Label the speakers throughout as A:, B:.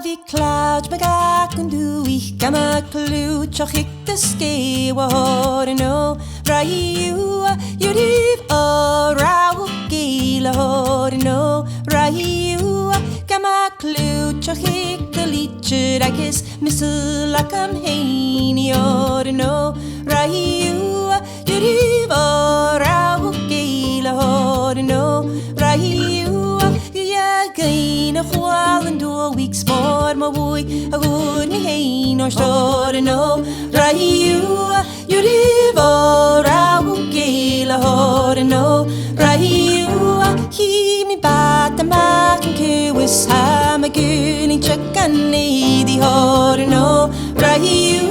A: Bhí cloud be ga gon dúí gama clúteach ag de scéhhar nó raú dúríh árá gílehar nó raú gama clúteach ag de líteir agus misúlach am héineor nó raú dúríh árá gílehar nó raú gain a chwal and do a week's more my boy a good me hain or store no rahiu you live or a gila hor no rahiu he me bat the mak and was ham a gunning chicken the hor no rahiu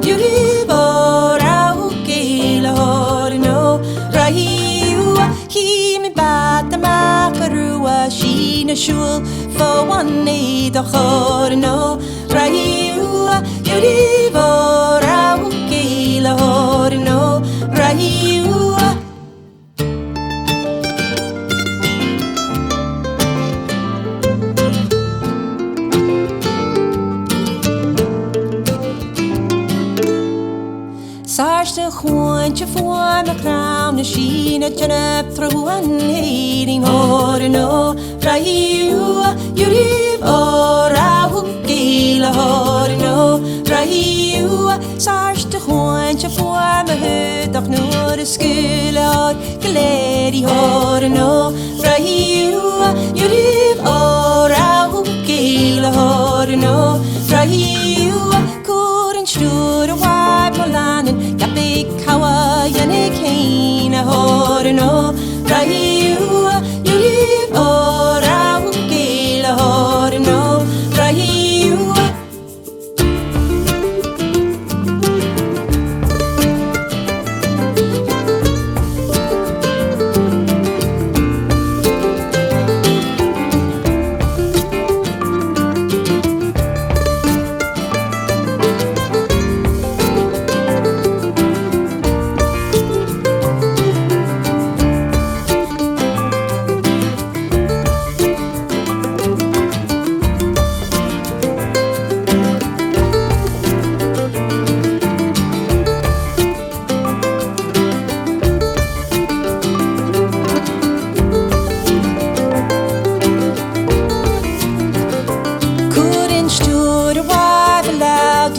A: you live or a gila hor no rahiu he me bat the makarua she na shul for one need the hor no rahiu you live or a gila hor no rahiu Sarste chwantje voor me crown, she na chin through one hating hor no rahiu you live or a gila hor no rahiu sarste chwantje voor me hut of no de skule hor glady hor no rahiu you live or a gila hor no rahiu couldn't stood a wide molanin Gapik kawa yanik haina hor no rahiu you live or a gila hor no rahiu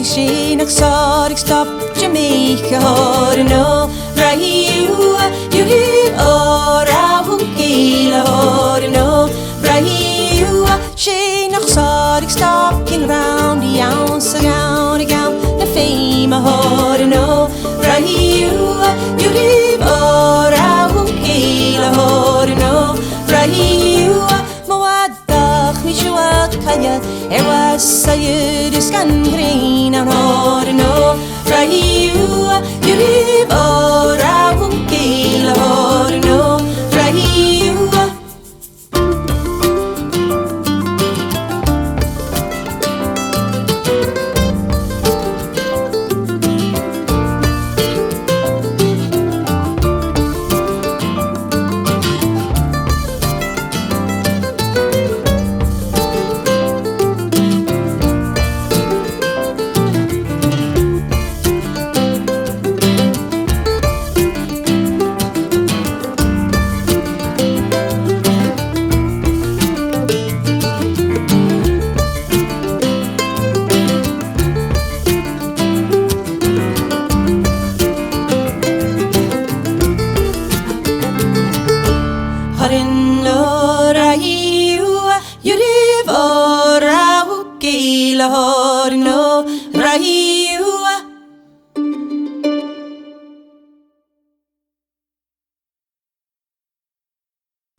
A: She'nach sorry stop Jamaica hor no rahiu you live or a gila hor no rahiu she'nach sorry stop king round the ounce around the fame hor no rahiu you live or a gila hor no rahiu mawadach mi shuat kaya was sayed is can green on hor no rahiu you live or a gila hor no rahiu you live or a gila hor no rahiu